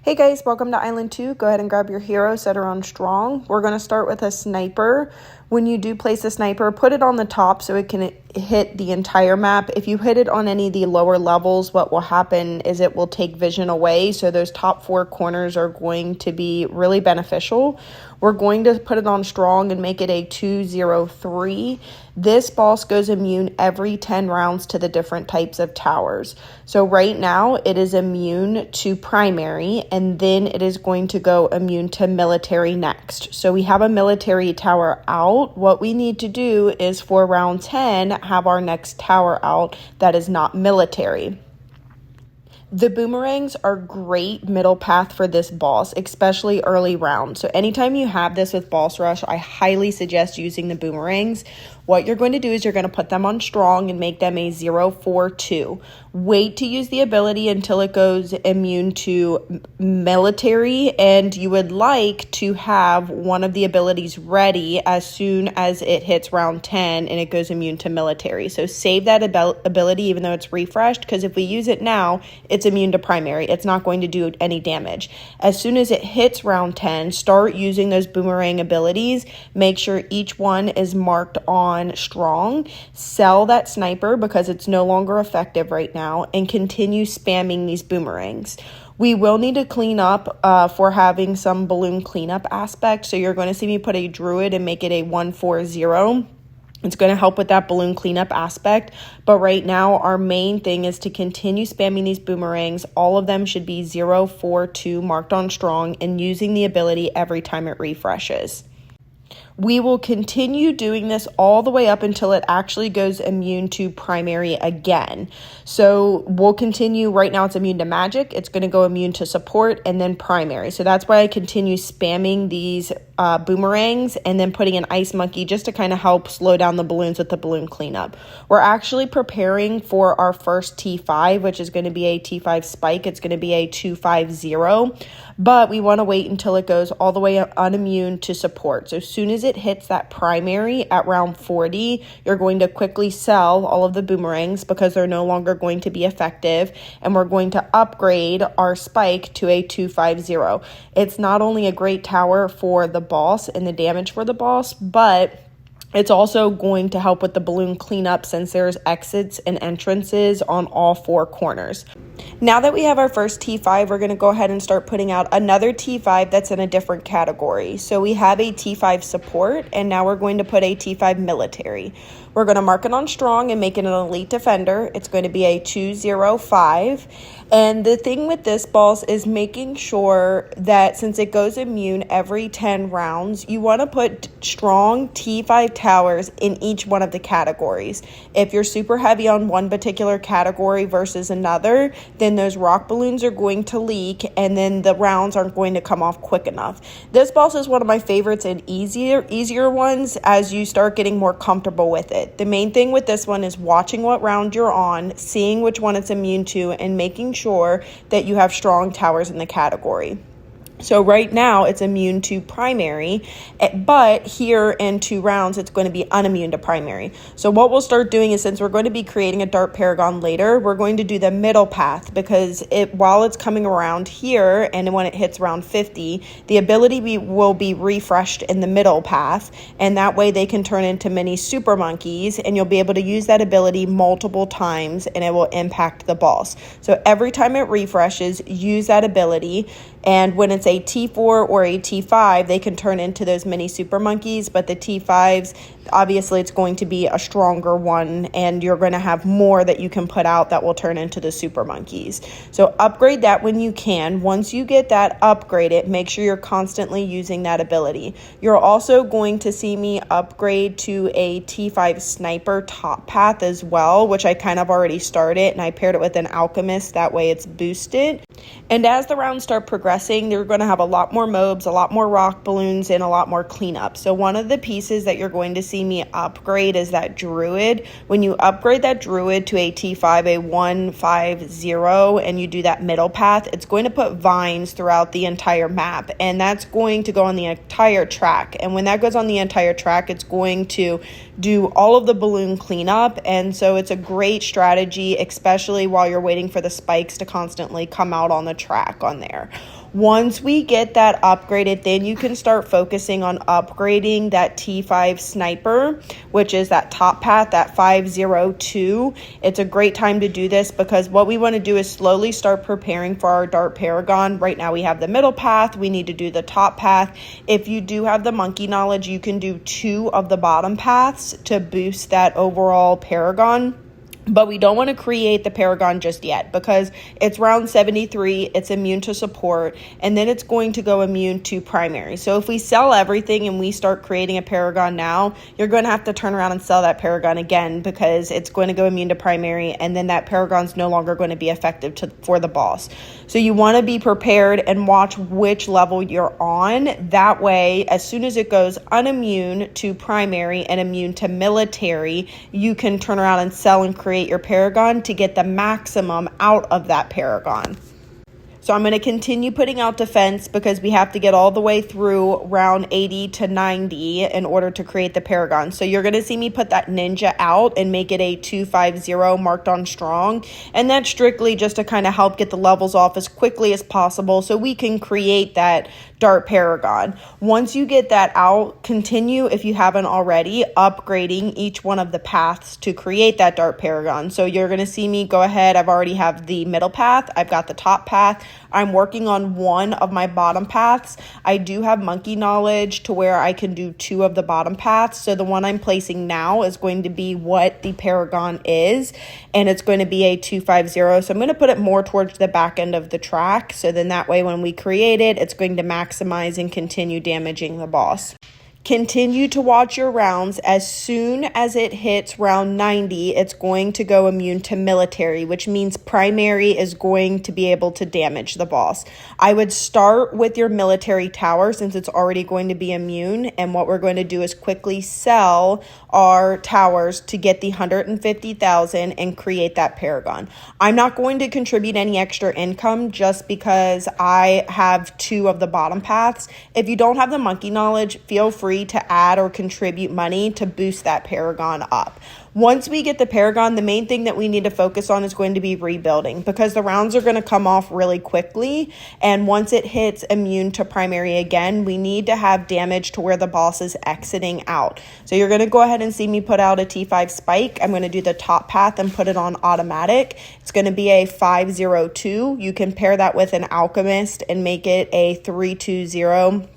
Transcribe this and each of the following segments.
Hey guys, welcome to Island 2. Go ahead and grab your hero, set her on strong. We're going to start with a sniper. When you do place a sniper, put it on the top so it can hit the entire map. If you hit it on any of the lower levels, what will happen is it will take vision away. So those top 4 corners are going to be really beneficial. We're going to put it on strong and make it a 2-0-3. This boss goes immune every 10 rounds to the different types of towers. So right now it is immune to primary, and then it is going to go immune to military next. So we have a military tower out. What we need to do is for round 10, have our next tower out that is not military. The boomerangs are great middle path for this boss, especially early round. So anytime you have this with boss rush, I highly suggest using the boomerangs. What you're going to do is you're going to put them on strong and make them a 0-4-2. Wait to use the ability until it goes immune to military, and you would like to have one of the abilities ready as soon as it hits round 10 and it goes immune to military. So save that ability even though it's refreshed, because if we use it now, it's immune to primary. It's not going to do any damage. As soon as it hits round 10, start using those boomerang abilities. Make sure each one is marked on strong. Sell that sniper because it's no longer effective right now, and continue spamming these boomerangs. We will need to clean up for having some balloon cleanup aspect. So you're going to see me put a druid and make it a 1-4-0. It's going to help with that balloon cleanup aspect. But right now, our main thing is to continue spamming these boomerangs. All of them should be 0-4-2 marked on strong, and using the ability every time it refreshes. We will continue doing this all the way up until it actually goes immune to primary again. So we'll continue. Right now it's immune to magic. It's going to go immune to support and then primary. So that's why I continue spamming these boomerangs and then putting an ice monkey just to kind of help slow down the balloons with the balloon cleanup. We're actually preparing for our first T5, which is going to be a T5 spike. It's going to be a 2-5-0, but we want to wait until it goes all the way unimmune to support. So as soon as it hits that primary at round 40, you're going to quickly sell all of the boomerangs because they're no longer going to be effective, and we're going to upgrade our spike to a 2-5-0. It's not only a great tower for the boss and the damage for the boss, but it's also going to help with the balloon cleanup since there's exits and entrances on all 4 corners. Now that we have our first T5, we're going to go ahead and start putting out another T5 that's in a different category. So we have a T5 support, and now we're going to put a T5 military. We're going to mark it on strong and make it an elite defender. It's going to be a 2-0-5. And the thing with this boss is making sure that since it goes immune every 10 rounds, you want to put strong T5 towers in each one of the categories. If you're super heavy on one particular category versus another, then those rock balloons are going to leak, and then the rounds aren't going to come off quick enough. This boss is one of my favorites and easier ones as you start getting more comfortable with it. The main thing with this one is watching what round you're on, seeing which one it's immune to, and making sure that you have strong towers in the category. So right now it's immune to primary, but here in 2 rounds, it's going to be unimmune to primary. So what we'll start doing is, since we're going to be creating a dart paragon later, we're going to do the middle path, because while it's coming around here and when it hits round 50, the ability will be refreshed in the middle path, and that way they can turn into mini super monkeys, and you'll be able to use that ability multiple times and it will impact the boss. So every time it refreshes, use that ability. And when it's a T4 or a T5, they can turn into those mini super monkeys. But the T5s, obviously, it's going to be a stronger one, and you're going to have more that you can put out that will turn into the super monkeys. So upgrade that when you can. Once you get that upgraded, make sure you're constantly using that ability. You're also going to see me upgrade to a T5 sniper top path as well, which I kind of already started, and I paired it with an alchemist. That way it's boosted. And as the rounds start progressing, they're going to have a lot more mobs, a lot more rock balloons, and a lot more cleanup. So one of the pieces that you're going to see me upgrade is that druid. When you upgrade that druid to a T5, a 1-5-0, and you do that middle path, it's going to put vines throughout the entire map, and that's going to go on the entire track. And when that goes on the entire track, it's going to do all of the balloon cleanup, and so it's a great strategy, especially while you're waiting for the spikes to constantly come out on the track on there. Once we get that upgraded, then you can start focusing on upgrading that T5 sniper, which is that top path, that 502. It's a great time to do this because what we want to do is slowly start preparing for our dart paragon. Right now we have the middle path. We need to do the top path. If you do have the monkey knowledge, you can do 2 of the bottom paths to boost that overall paragon. But we don't want to create the paragon just yet because it's round 73, it's immune to support, and then it's going to go immune to primary. So if we sell everything and we start creating a paragon now, you're going to have to turn around and sell that paragon again because it's going to go immune to primary, and then that paragon's no longer going to be effective for the boss. So you want to be prepared and watch which level you're on. That way, as soon as it goes unimmune to primary and immune to military, you can turn around and sell and create your paragon to get the maximum out of that paragon. So I'm going to continue putting out defense because we have to get all the way through round 80 to 90 in order to create the paragon. So you're going to see me put that ninja out and make it a 250 marked on strong. And that's strictly just to kind of help get the levels off as quickly as possible so we can create that dart paragon. Once you get that out, continue, if you haven't already, upgrading each one of the paths to create that dart paragon. So you're going to see me go ahead. I've already have the middle path. I've got the top path. I'm working on 1 of my bottom paths. I do have monkey knowledge to where I can do 2 of the bottom paths. So the one I'm placing now is going to be what the paragon is, and it's going to be a 250. So I'm going to put it more towards the back end of the track. So then that way when we create it, it's going to maximize and continue damaging the boss. Continue to watch your rounds. As soon as it hits round 90, it's going to go immune to military, which means primary is going to be able to damage the boss. I would start with your military tower since it's already going to be immune. And what we're going to do is quickly sell our towers to get the 150,000 and create that paragon. I'm not going to contribute any extra income just because I have 2 of the bottom paths. If you don't have the monkey knowledge, feel free to add or contribute money to boost that paragon up. Once we get the paragon, the main thing that we need to focus on is going to be rebuilding because the rounds are going to come off really quickly. And once it hits immune to primary again, we need to have damage to where the boss is exiting out. So you're going to go ahead and see me put out a T5 spike. I'm going to do the top path and put it on automatic. It's going to be a 502. You can pair that with an alchemist and make it a 320.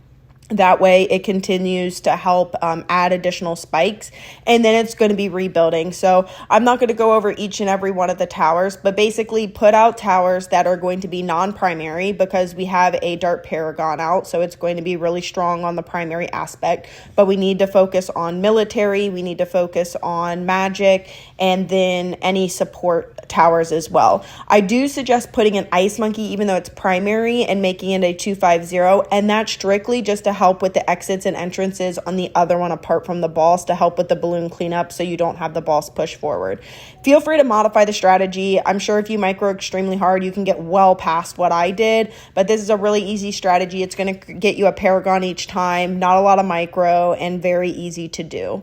That way it continues to help add additional spikes, and then it's going to be rebuilding. So I'm not going to go over each and every one of the towers, but basically put out towers that are going to be non-primary because we have a dart paragon out. So it's going to be really strong on the primary aspect, but we need to focus on military. We need to focus on magic and then any support towers as well. I do suggest putting an ice monkey, even though it's primary, and making it a 250. And that's strictly just to help with the exits and entrances on the other one apart from the boss to help with the balloon cleanup so you don't have the boss push forward. Feel free to modify the strategy. I'm sure if you micro extremely hard, you can get well past what I did, but this is a really easy strategy. It's going to get you a paragon each time, not a lot of micro, and very easy to do.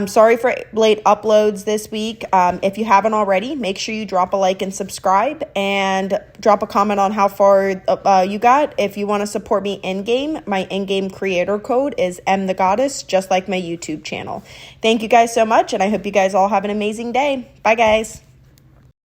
Sorry for late uploads this week. If you haven't already, make sure you drop a like and subscribe and drop a comment on how far you got. If you want to support me in-game, my in-game creator code is mthegoddess, just like my YouTube channel. Thank you guys so much, and I hope you guys all have an amazing day. Bye, guys.